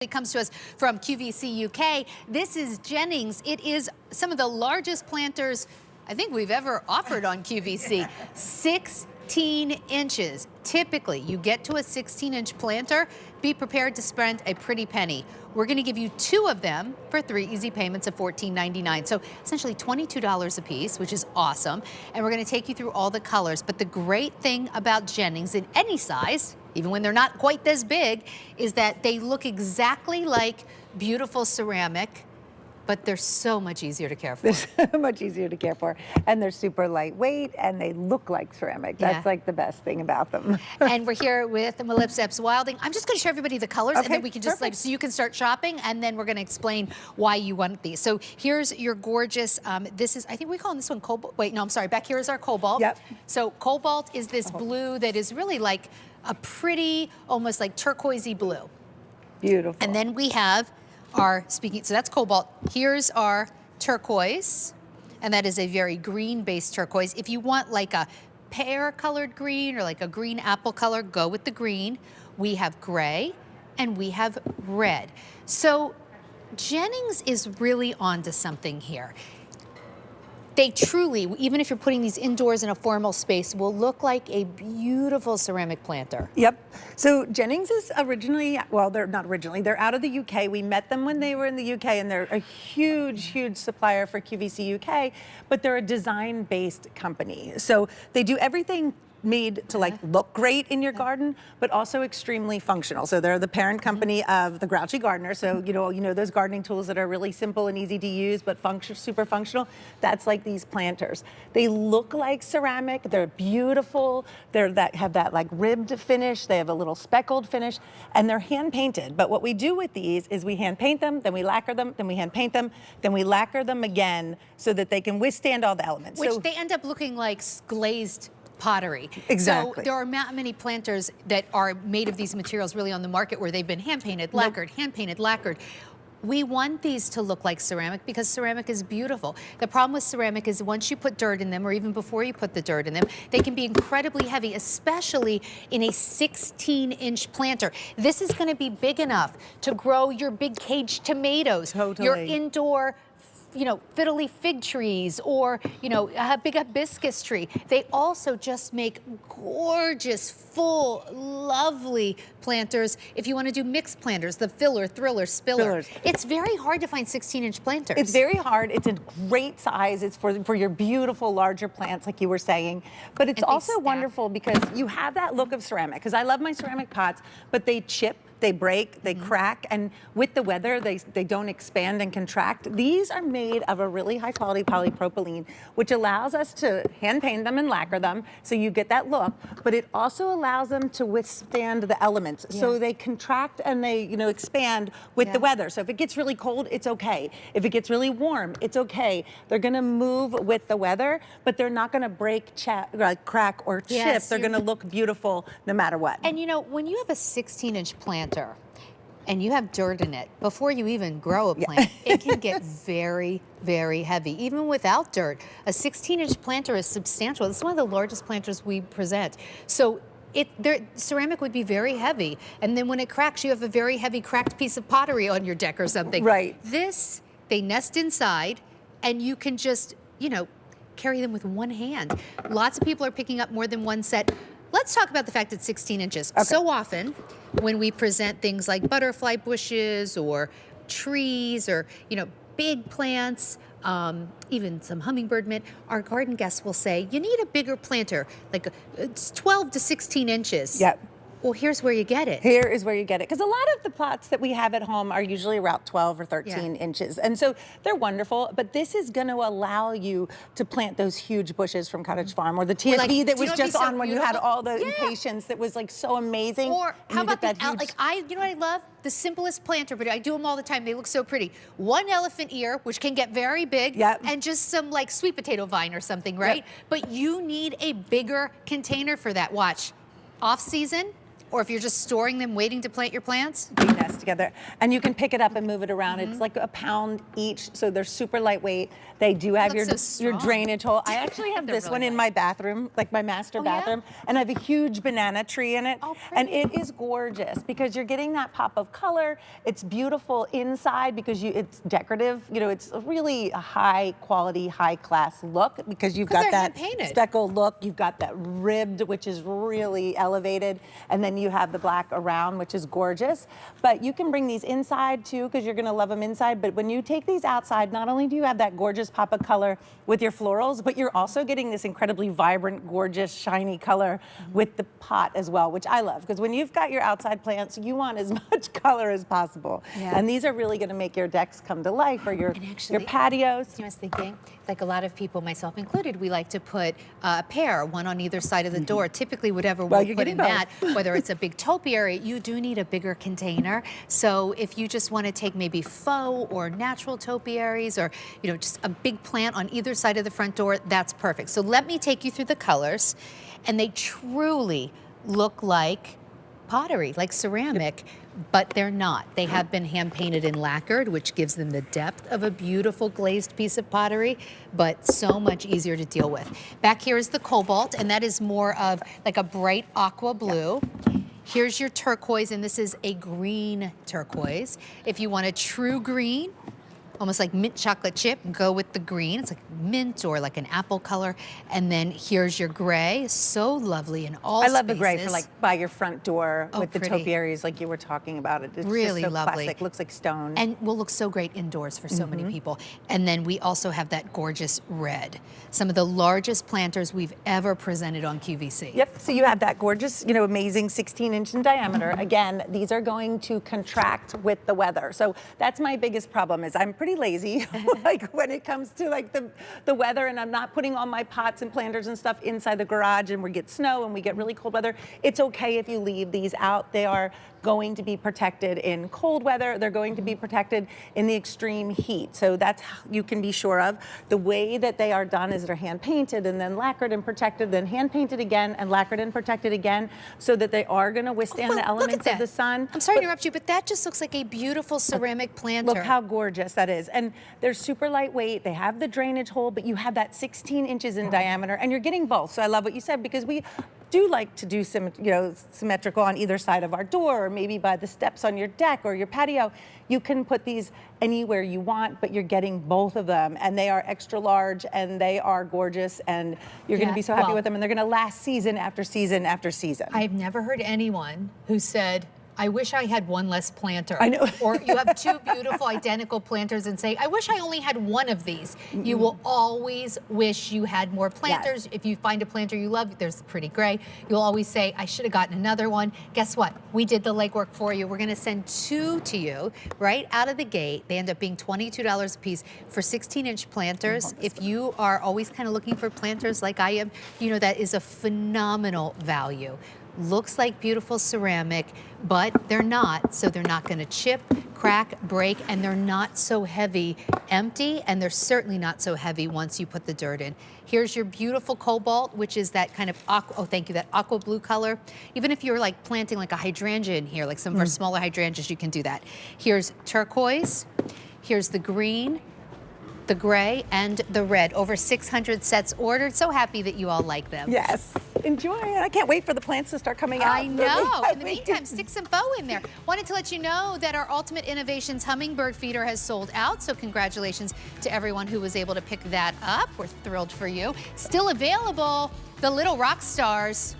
It comes to us from QVC UK. This is Jennings. It is some of the largest planters I think we've ever offered on QVC. 16 inches. Typically, you get to a 16-inch planter, be prepared to spend a pretty penny. We're going to give you 2 of them for 3 easy payments of $14.99. So essentially $22 a piece, which is awesome. And we're going to take you through all the colors. But the great thing about Jennings in any size, even when they're not quite this big, is that they look exactly like beautiful ceramic, but they're so much easier to care for. They're so much easier to care for. And they're super lightweight and they look like ceramic. That's like the best thing about them. And we're here with Melissa Epps Wilding. I'm just going to show everybody the colors and then we can just so you can start shopping, and then we're going to explain why you want these. So here's your gorgeous, this is, I think we call this one cobalt. Wait, no, I'm sorry. Back here is our cobalt. Yep. So cobalt is this blue that is really like a pretty, almost like turquoisey blue. Beautiful. And then we have our, so that's cobalt. Here's our turquoise, and that is a very green-based turquoise. If you want like a pear-colored green or like a green apple color, go with the green. We have gray, and we have red. So Jennings is really onto something here. They truly, even if you're putting these indoors in a formal space, will look like a beautiful ceramic planter. Yep. So Jennings is originally, well, they're not originally, they're out of the UK. We met them when they were in the UK, and they're a huge, huge supplier for QVC UK, but they're a design-based company. So they do everything made to like look great in your garden, but also extremely functional. So they're the parent company of the Grouchy Gardener. So you know those gardening tools that are really simple and easy to use, but super functional. That's like these planters. They look like ceramic. They're beautiful. Have that like ribbed finish. They have a little speckled finish, and they're hand painted. But what we do with these is we hand paint them, then we lacquer them, then we hand paint them, then we lacquer them again so that they can withstand all the elements. Which they end up looking like glazed pottery. Exactly. So there are not many planters that are made of these materials really on the market where they've been hand painted, lacquered, hand painted, lacquered. We want these to look like ceramic because ceramic is beautiful. The problem with ceramic is once you put dirt in them, or even before you put the dirt in them, they can be incredibly heavy, especially in a 16-inch planter. This is going to be big enough to grow your big cage tomatoes, your indoor fiddle leaf fig trees, or, a big hibiscus tree. They also just make gorgeous, full, lovely planters if you want to do mixed planters, the filler, thriller, spiller. It's very hard to find 16-inch planters. It's very hard. It's a great size. It's for your beautiful, larger plants, like you were saying. But it's also wonderful because you have that look of ceramic. Because I love my ceramic pots, but they chip, they break, they crack, and with the weather, they don't expand and contract. These are made of a really high quality polypropylene, which allows us to hand paint them and lacquer them, so you get that look, but it also allows them to withstand the elements. So they contract and they, expand with the weather. So if it gets really cold, it's okay. If it gets really warm, it's okay. They're gonna move with the weather, but they're not gonna break, crack, or chip. They're gonna look beautiful no matter what. And when you have a 16-inch planter, and you have dirt in it, before you even grow a plant, it can get very, very heavy. Even without dirt, a 16-inch planter is substantial. It's one of the largest planters we present. So ceramic would be very heavy. And then when it cracks, you have a very heavy cracked piece of pottery on your deck or something. Right. This, they nest inside, and you can just, carry them with one hand. Lots of people are picking up more than one set. Let's talk about the fact it's 16 inches. So often, when we present things like butterfly bushes or trees or, big plants, even some hummingbird mint, our garden guests will say, you need a bigger planter, like it's 12 to 16 inches. Yep. Well, here's where you get it. Here is where you get it. Because a lot of the plots that we have at home are usually around 12 or 13 inches. And so they're wonderful, but this is going to allow you to plant those huge bushes from Cottage Farm, or the TSV that was just on when you had all the impatiens that was like so amazing. Or how about you know what I love? The simplest planter, but I do them all the time. They look so pretty. One elephant ear, which can get very big, and just some like sweet potato vine or something, right? But you need a bigger container for that. Watch, off season, or if you're just storing them waiting to plant your plants. Green nest together. And you can pick it up and move it around. It's like a pound each, so they're super lightweight. They do have your Looks so your strong. drainage hole. I actually have They're this really one in light. my bathroom, like my master Oh, yeah? bathroom, and I have a huge banana tree in it. Oh, and pretty. it is gorgeous because you're getting that pop of color. It's beautiful inside because it's decorative. You know, it's really a high quality, high class look because you've 'Cause got they're that hand-painted. speckled look. You've got that ribbed, which is really elevated, and then you have the black around, which is gorgeous. But you can bring these inside too because you're going to love them inside. But when you take these outside, not only do you have that gorgeous pop of color with your florals, but you're also getting this incredibly vibrant, gorgeous, shiny color with the pot as well, which I love because when you've got your outside plants, you want as much color as possible. Yeah. And these are really going to make your decks come to life or your And actually, patios. You know, I was thinking, like a lot of people, myself included, we like to put a pair, one on either side of the door. Typically, whatever Well, we'll you're put in getting that, whether it's a big topiary, you do need a bigger container. So if you just want to take maybe faux or natural topiaries, or you know, just a big plant on either side of the front door, that's perfect. So let me take you through the colors, and they truly look like pottery, like ceramic, but they're not. They have been hand painted and lacquered, which gives them the depth of a beautiful glazed piece of pottery, but so much easier to deal with. Back here is the cobalt, and that is more of like a bright aqua blue. Here's your turquoise, and this is a green turquoise. If you want a true green, almost like mint chocolate chip, go with the green. It's like mint or like an apple color. And then here's your gray. So lovely in all I love the gray spaces. for like by your front door Oh, with the pretty. topiaries like you were talking about. It's Really just so lovely. classic. Looks like stone. And will look so great indoors for so many people. And then we also have that gorgeous red. Some of the largest planters we've ever presented on QVC. Yep, so you have that gorgeous, you know, amazing 16-inch in diameter. Again, these are going to contract with the weather. So that's my biggest problem is I'm pretty lazy like when it comes to like the weather, and I'm not putting all my pots and planters and stuff inside the garage, and we get snow and we get really cold weather. It's okay if you leave these out. They are going to be protected in cold weather. They're going to be protected in the extreme heat. So that's how you can be sure of. The way that they are done is they're hand painted and then lacquered and protected, then hand painted again and lacquered and protected again, so that they are going to withstand the elements of the sun. I'm sorry to interrupt you, but that just looks like a beautiful ceramic planter. Look how gorgeous that is. And they're super lightweight. They have the drainage hole, but you have that 16 inches in diameter, and you're getting both. So I love what you said, because we do like to do symmetrical on either side of our door, or maybe by the steps on your deck or your patio. You can put these anywhere you want, but you're getting both of them, and they are extra large, and they are gorgeous, and you're going to be so happy with them, and they're going to last season after season after season. I've never heard anyone who said, I wish I had one less planter. I know. Or you have two beautiful identical planters and say, I wish I only had one of these. You will always wish you had more planters. If you find a planter you love, there's pretty gray, you'll always say, I should have gotten another one. Guess what? We did the legwork for you. We're going to send two to you right out of the gate. They end up being $22 a piece for 16-inch planters. If you are always kind of looking for planters like I am, you know that is a phenomenal value. Looks like beautiful ceramic, but they're not, so they're not going to chip, crack, break, and they're not so heavy empty, and they're certainly not so heavy once you put the dirt in. Here's your beautiful cobalt, which is that kind of aqua, oh thank you, that aqua blue color. Even if you're like planting like a hydrangea in here, like some of our smaller hydrangeas, you can do that. Here's turquoise, here's the green, the gray, and the red. Over 600 sets ordered. So happy that you all like them. Yes, enjoy it. I can't wait for the plants to start coming out. I know. In the meantime, stick some faux in there. Wanted to let you know that our Ultimate Innovations Hummingbird Feeder has sold out, so congratulations to everyone who was able to pick that up. We're thrilled for you. Still available, the Little Rock Stars.